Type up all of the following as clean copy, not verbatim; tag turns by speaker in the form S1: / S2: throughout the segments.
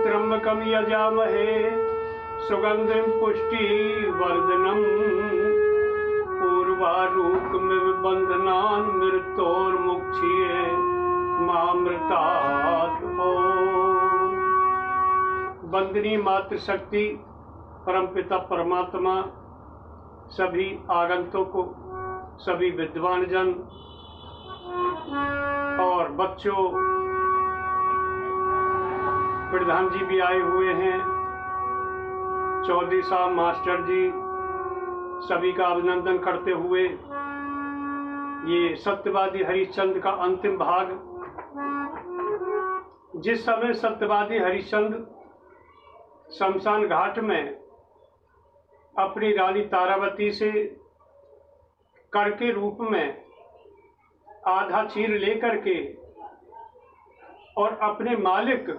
S1: त्र्यंबकं यजामहे सुगंधिं पुष्टिवर्धनम् उर्वारुकमिव बन्धनान् मृत्योर्मुक्षीये मामृतात्। वंदनीय मातृशक्ति परमपिता परमात्मा सभी आगंतुकों को, सभी विद्वान जन और बच्चों, प्रधान जी भी आए हुए हैं, चौधरी साहब, मास्टर जी, सभी का अभिनंदन करते हुए ये सत्यवादी हरिश्चंद्र का अंतिम भाग। जिस समय सत्यवादी हरिश्चंद्र शमशान घाट में अपनी रानी तारावती से कर के रूप में आधा चीर लेकर के और अपने मालिक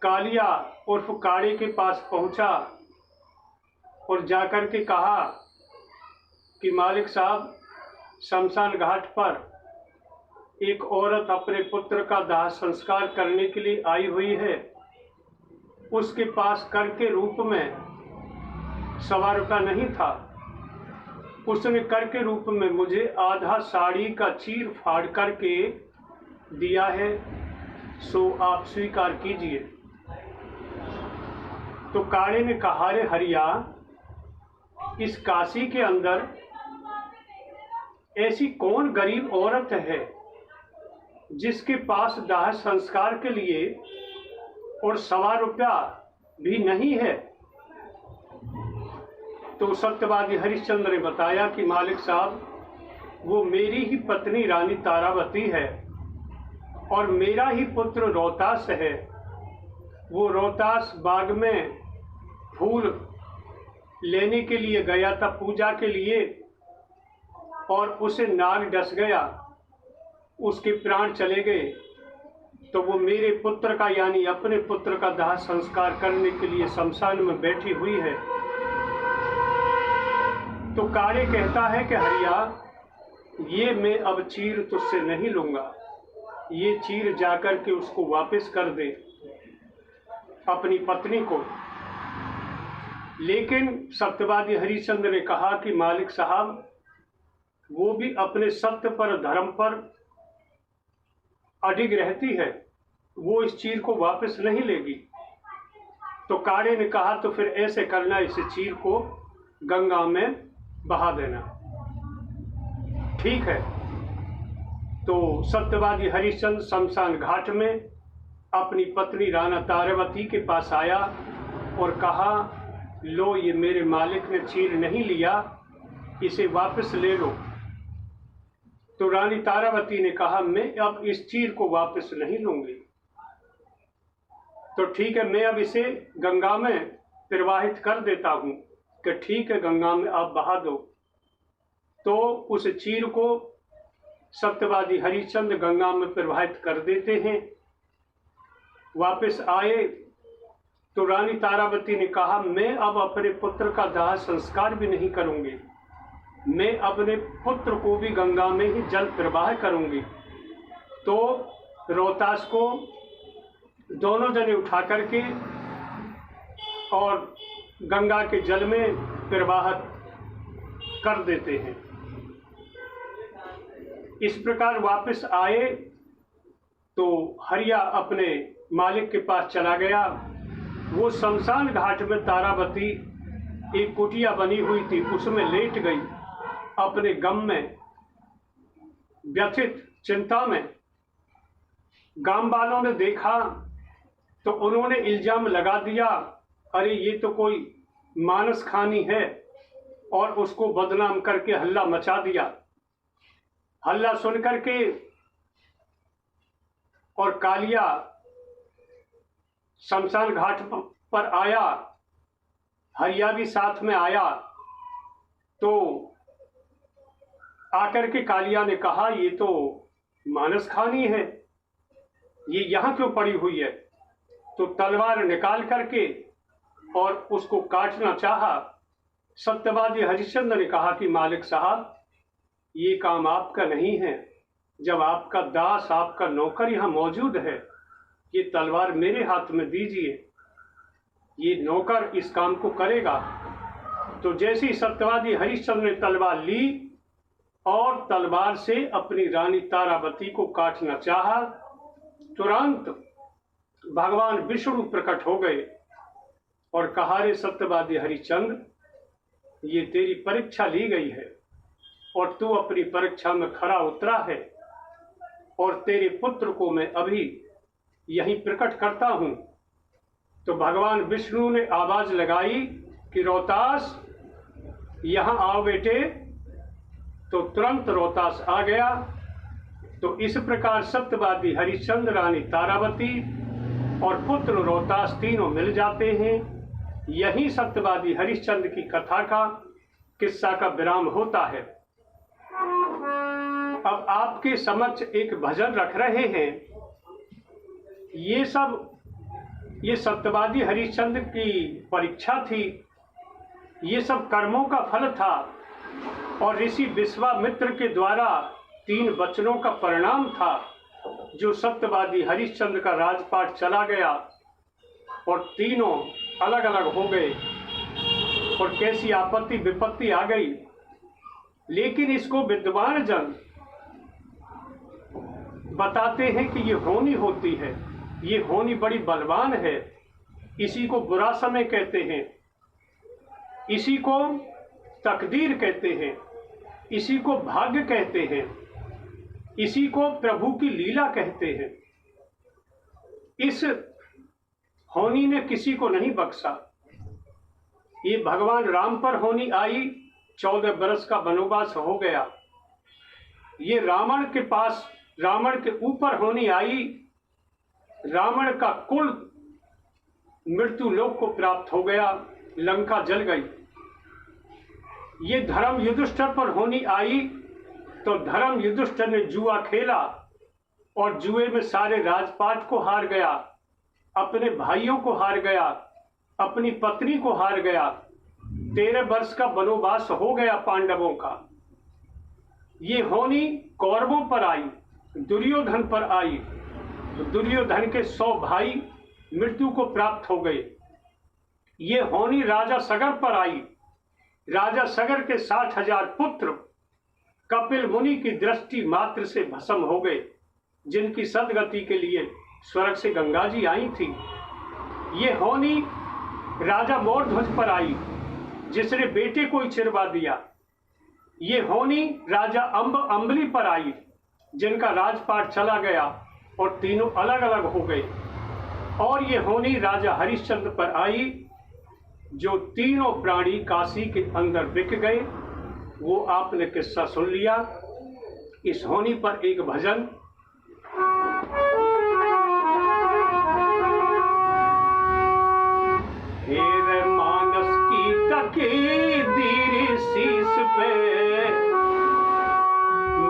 S1: कालिया उर्फ काड़े के पास पहुंचा और जाकर के कहा कि मालिक साहब, शमशान घाट पर एक औरत अपने पुत्र का दाह संस्कार करने के लिए आई हुई है, उसके पास कर के रूप में ₹1.25 नहीं था, उसने कर के रूप में मुझे आधा साड़ी का चीर फाड़ करके दिया है, सो आप स्वीकार कीजिए। तो काड़े ने कहा, रे हरिया, इस काशी के अंदर ऐसी कौन गरीब औरत है जिसके पास दाह संस्कार के लिए और ₹1.25 भी नहीं है। तो सत्यवादी हरिश्चंद्र ने बताया कि मालिक साहब, वो मेरी ही पत्नी रानी तारावती है और मेरा ही पुत्र रोहतास है। वो रोहतास बाग में फूल लेने के लिए गया था पूजा के लिए, और उसे नाग डस गया, उसके प्राण चले गए। तो वो मेरे पुत्र का, यानी अपने पुत्र का दाह संस्कार करने के लिए शमशान में बैठी हुई है। तो काड़े कहता है कि हरिया, ये मैं अब चीर तुझसे नहीं लूंगा, ये चीर जाकर के उसको वापस कर दे, अपनी पत्नी को। लेकिन सत्यवादी हरिश्चंद्र ने कहा कि मालिक साहब, वो भी अपने सत्य पर, धर्म पर अडिग रहती है, वो इस चीर को वापस नहीं लेगी। तो काड़े ने कहा, तो फिर ऐसे करना, इस चीर को गंगा में बहा देना। ठीक है। तो सत्यवादी हरिश्चंद्र शमशान घाट में अपनी पत्नी राना तारावती के पास आया और कहा, लो, ये मेरे मालिक ने चीर नहीं लिया, इसे वापस ले लो। तो रानी तारावती ने कहा, मैं अब इस चीर को वापस नहीं लूंगी। तो ठीक है, मैं अब इसे गंगा में प्रवाहित कर देता हूं। कि ठीक है, गंगा में आप बहा दो। तो उस चीर को सत्यवादी हरिश्चंद्र गंगा में प्रवाहित कर देते हैं। वापस आए तो रानी तारावती ने कहा, मैं अब अपने पुत्र का दाह संस्कार भी नहीं करूंगी, मैं अपने पुत्र को भी गंगा में ही जल प्रवाह करूंगी। तो रोहतास को दोनों जने उठा करके और गंगा के जल में प्रवाहित कर देते हैं। इस प्रकार वापस आए तो हरिया अपने मालिक के पास चला गया। वो शमशान घाट में तारावती एक कुटिया बनी हुई थी, उसमें लेट गई अपने गम में, व्यथित चिंता में। गांव वालों ने देखा तो उन्होंने इल्जाम लगा दिया, अरे ये तो कोई मानस खानी है, और उसको बदनाम करके हल्ला मचा दिया। हल्ला सुन करके और कालिया शमशान घाट पर आया, हरिया भी साथ में आया। तो आकर के कालिया ने कहा, ये तो मानस खानी है, ये यहाँ क्यों पड़ी हुई है। तो तलवार निकाल करके और उसको काटना चाहा। सत्यवादी हरिश्चंद्र ने कहा कि मालिक साहब, ये काम आपका नहीं है, जब आपका दास, आपका नौकर यहाँ मौजूद है ये तलवार मेरे हाथ में दीजिए, ये नौकर इस काम को करेगा। तो जैसे ही सत्यवादी हरिश्चंद्र ने तलवार ली और तलवार से अपनी रानी तारावती को काटना चाहा, तुरंत भगवान विष्णु प्रकट हो गए और कहा, रे सत्यवादी हरिश्चंद्र, ये तेरी परीक्षा ली गई है और तू अपनी परीक्षा में खरा उतरा है, और तेरे पुत्र को मैं अभी यहीं प्रकट करता हूं। तो भगवान विष्णु ने आवाज लगाई कि रोहतास, यहां आओ बेटे। तो तुरंत रोहतास आ गया। तो इस प्रकार सत्यवादी हरिश्चंद्र, रानी तारावती और पुत्र रोहतास तीनों मिल जाते हैं। यही सत्यवादी हरिश्चंद्र की कथा का किस्सा का विराम होता है। अब आपके समक्ष एक भजन रख रहे हैं। ये सत्यवादी हरिश्चंद्र की परीक्षा थी, ये सब कर्मों का फल था और ऋषि विश्वामित्र के द्वारा 3 वचनों का परिणाम था। जो सत्यवादी हरिश्चंद्र का राजपाट चला गया और तीनों अलग अलग हो गए और कैसी आपत्ति विपत्ति आ गई। लेकिन इसको विद्वान जन बताते हैं कि ये होनी होती है, ये होनी बड़ी बलवान है। इसी को बुरा समय कहते हैं, इसी को तकदीर कहते हैं, इसी को भाग्य कहते हैं, इसी को प्रभु की लीला कहते हैं। इस होनी ने किसी को नहीं बख्शा। ये भगवान राम पर होनी आई, 14 बरस का वनवास हो गया। ये रावण के ऊपर होनी आई, रावण का कुल मृत्यु लोक को प्राप्त हो गया, लंका जल गई। ये धर्म युधिष्ठिर पर होनी आई, तो धर्म युधिष्ठिर ने जुआ खेला और जुए में सारे राजपाट को हार गया, अपने भाइयों को हार गया, अपनी पत्नी को हार गया। 13 वर्ष का वनवास हो गया पांडवों का। ये होनी कौरवों पर आई, दुर्योधन पर आई। दुर्योधन के 100 भाई मृत्यु को प्राप्त हो गए। ये होनी राजा सगर पर आई। राजा सगर के 60,000 पुत्र कपिल मुनि की दृष्टि मात्र से भस्म हो गए, जिनकी सदगति के लिए स्वर्ग से गंगा जी आई थी। ये होनी राजा मोरध्वज पर आई, जिसने बेटे को ही चिरवा दिया। ये होनी राजा अंबली पर आई, जिनका राजपाट चला गया और तीनों अलग अलग हो गए। और ये होनी राजा हरिश्चंद्र पर आई, जो तीनों प्राणी काशी के अंदर बिक गए। वो आपने किस्सा सुन लिया। इस होनी पर एक भजन। हेरे मानस की तकदीर शीश पे,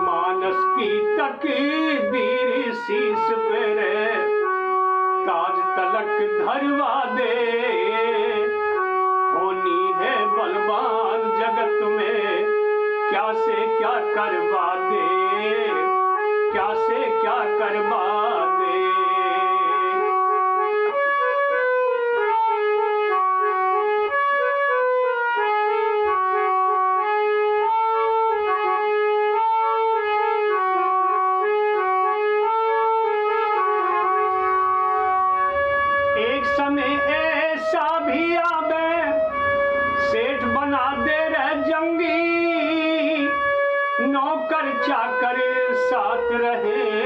S1: मानस की तकदीर शीश पे रे, ताज तलक धरवा दे। होनी है बलवान जगत में, क्या से क्या करवा दे, क्या से क्या करवा दे। एक समय ऐसा भी आवे, सेठ बना दे रह जंगी, नौकर चाकर साथ रहे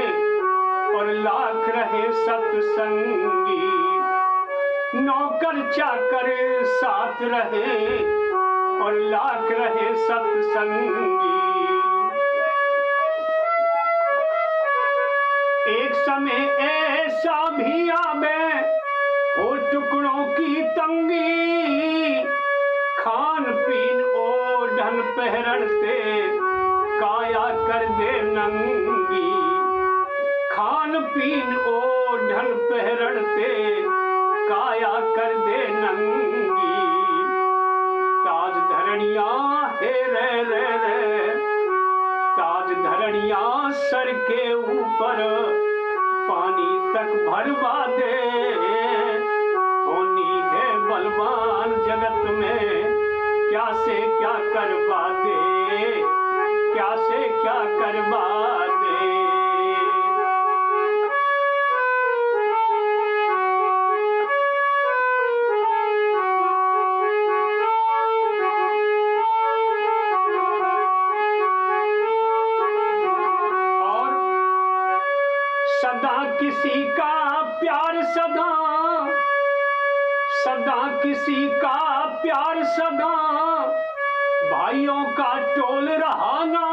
S1: और लाख रहे सत्संगी। नौकर चाकर साथ रहे और लाख रहे सत्संगी। एक समय ऐसा भी आवे, हो टुकड़ों की तंगी, खान पीन ओढ़न पहरन से काया कर दे नंगी। खान पीन ओढ़न पहरन से काया कर दे नंगी। ताज धरणिया हे रे रे रे, ताज धरणिया सर के ऊपर पानी तक भरवा सदा, सदा किसी का प्यार सदा, भाइयों का टोल रहा ना,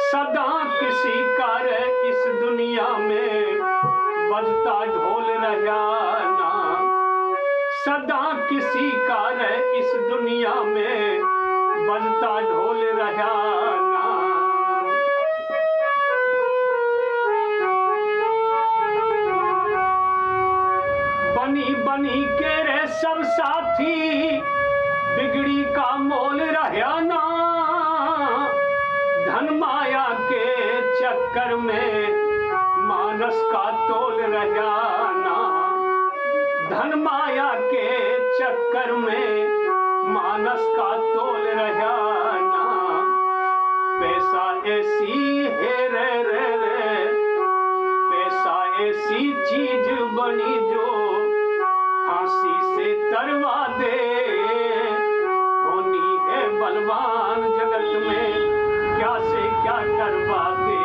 S1: सदा किसी का रे इस दुनिया में बजता ढोल रहा ना, सदा किसी का रे इस दुनिया में बजता ढोल रहा ना। बनी बनी के रे सब साथी, बिगड़ी का मोल रहा ना, धन माया के चक्कर में मानस का तोल रहा ना, धन माया के चक्कर में मानस का तोल रहा ना। पैसा ऐसी है रे, पैसा ऐसी चीज बनी जो फांसी से तरवा दे, होनी है बलवान जगत में, क्या से क्या करवा दे,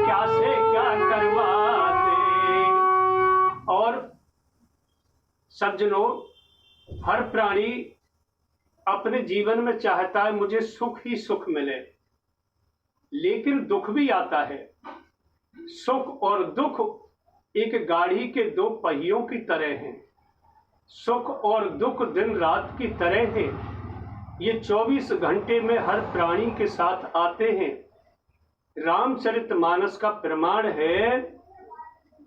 S1: क्या से क्या करवा दे। और सज्जनों, हर प्राणी अपने जीवन में चाहता है मुझे सुख ही सुख मिले, लेकिन दुख भी आता है। सुख और दुख एक गाड़ी के दो पहियों की तरह हैं। सुख और दुख दिन रात की तरह हैं। ये 24 घंटे में हर प्राणी के साथ आते हैं। रामचरितमानस का प्रमाण है,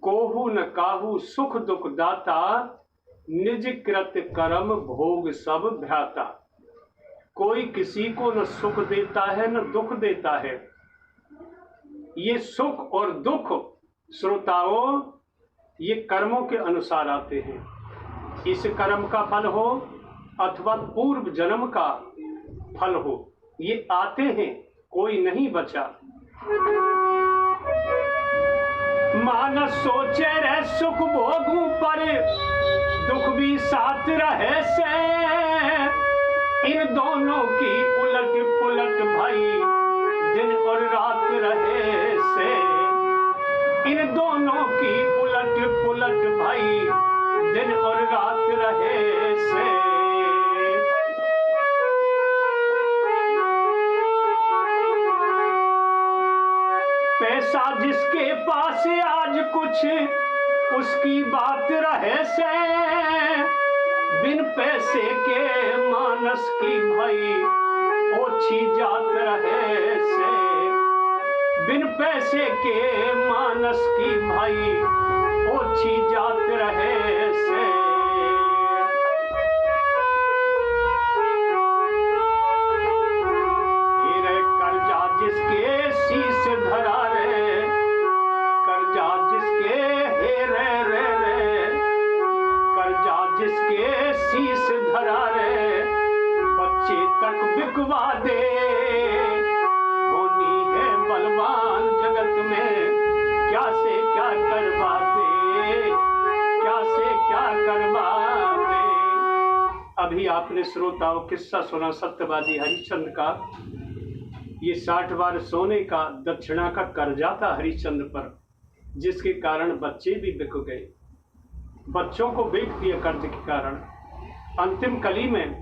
S1: कोहू न काहू सुख दुख दाता, निज कृत कर्म भोग सब भ्राता। कोई किसी को न सुख देता है न दुख देता है। ये सुख और दुख श्रोताओं, ये कर्मों के अनुसार आते हैं। इस कर्म का फल हो अथवा पूर्व जन्म का फल हो, ये आते हैं, कोई नहीं बचा। मानस सोचे रहे सुख भोगूं पर दुख भी साथ रहे से, इन दोनों की उलट पुलट भाई दिन और रात रहे से, इन दोनों की उलट पुलट भाई दिन और रात रहे से। पैसा जिसके पास आज कुछ उसकी बात रहे से, बिन पैसे के मानस की भाई ओछी जात रहे से, बिन पैसे के मानस की भाई ओछी जात रहे से। हीरे कर्जा जिसके शीश धरा रे, कर्जा जिसके हेरे रे, कर्जा जिसके शीश धरा रे, बच्चे तक बिकवा दे, होनी है बलवान जगत में, क्या से क्या करवा दे, क्या से क्या करवा दे। अभी आपने श्रोताओं किस्सा सुना सत्यवादी हरिश्चंद्र का। ये 60 बार सोने का दक्षिणा का कर्जा था हरिश्चंद्र पर, जिसके कारण बच्चे भी बिक गए। बच्चों को बेच दिया कर्ज के कारण। अंतिम कली में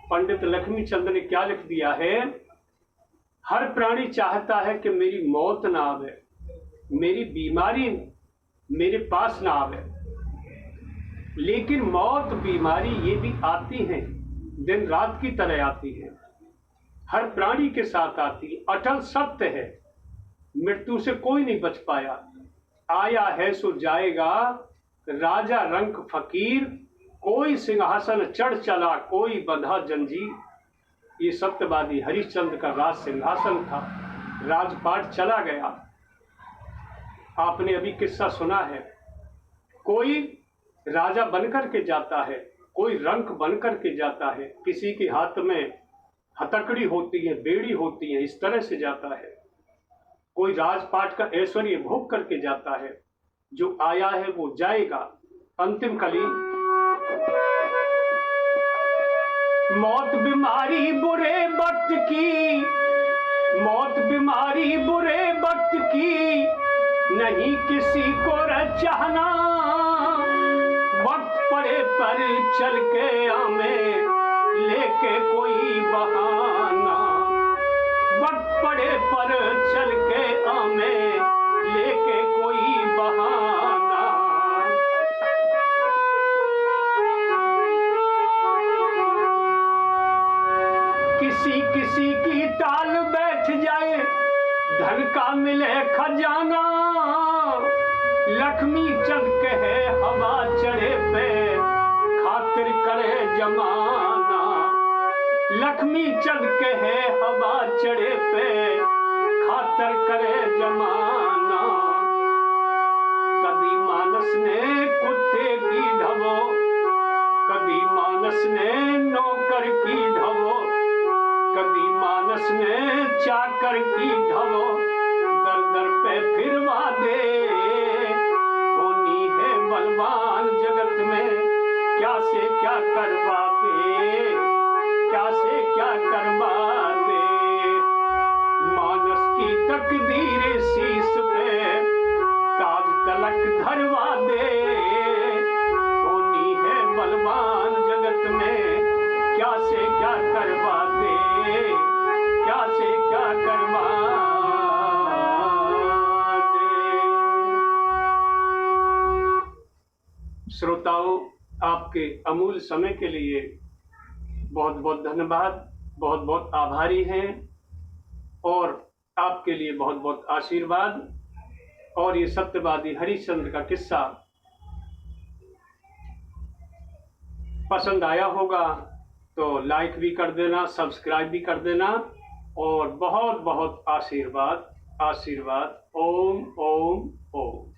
S1: पंडित लक्ष्मी चंद ने क्या लिख दिया है, हर प्राणी चाहता है कि मेरी मौत ना आवे, मेरी बीमारी मेरे पास ना आवे, लेकिन मौत बीमारी ये भी आती हैं, दिन रात की तरह आती है, हर प्राणी के साथ आती है। अटल सत्य है, मृत्यु से कोई नहीं बच पाया। आया है सो जाएगा, राजा रंक फकीर, कोई सिंहासन चढ़ चला कोई बंधा जंजीर। ये सत्यवादी हरिश्चंद्र का राज सिंहासन था, राजपाट चला गया। आपने अभी किस्सा सुना है, कोई राजा बनकर के जाता है, कोई रंक बनकर के जाता है, किसी के हाथ में हथकड़ी होती है, बेड़ी होती है, इस तरह से जाता है। कोई राजपाट का ऐश्वर्य भोग करके जाता है। जो आया है वो जाएगा। अंतिम कली, मौत बीमारी बुरे वक्त की, मौत बीमारी बुरे वक्त की, नहीं किसी को चाहना, वक्त पड़े पर चल के आमे लेके कोई बहाना, वक्त पड़े पर चल के आमे लेके कोई बहाना। किसी किसी की ताल बैठ जाए, धन का मिले खजाना, लक्ष्मी चंद कहे हवा चढ़े पे खातिर करे जमाना, लक्ष्मी चंद कहे हवा चढ़े पे खातिर करे जमाना। कभी मानस ने कुत्ते की ढवो, कभी मानस ने नौकर की ढवो, कभी मानस ने चाकर की ढवो, दर दर पे फिरवा दे। होनी है बलवान जगत में, क्या से क्या करवा दे, क्या से क्या करवा दे। मानस की तकदीर शीश पे ताज तलक धरवा दे। होनी है बलवान जगत में, क्या से क्या करवा दे, क्या से क्या करवा दे। श्रोताओं, आपके अमूल्य समय के लिए बहुत बहुत धन्यवाद, बहुत बहुत आभारी हैं और आपके लिए बहुत बहुत आशीर्वाद। और ये सत्यवादी हरिश्चंद्र का किस्सा पसंद आया होगा तो लाइक भी कर देना, सब्सक्राइब भी कर देना और बहुत बहुत आशीर्वाद। आशीर्वाद। ओम ओम ओम।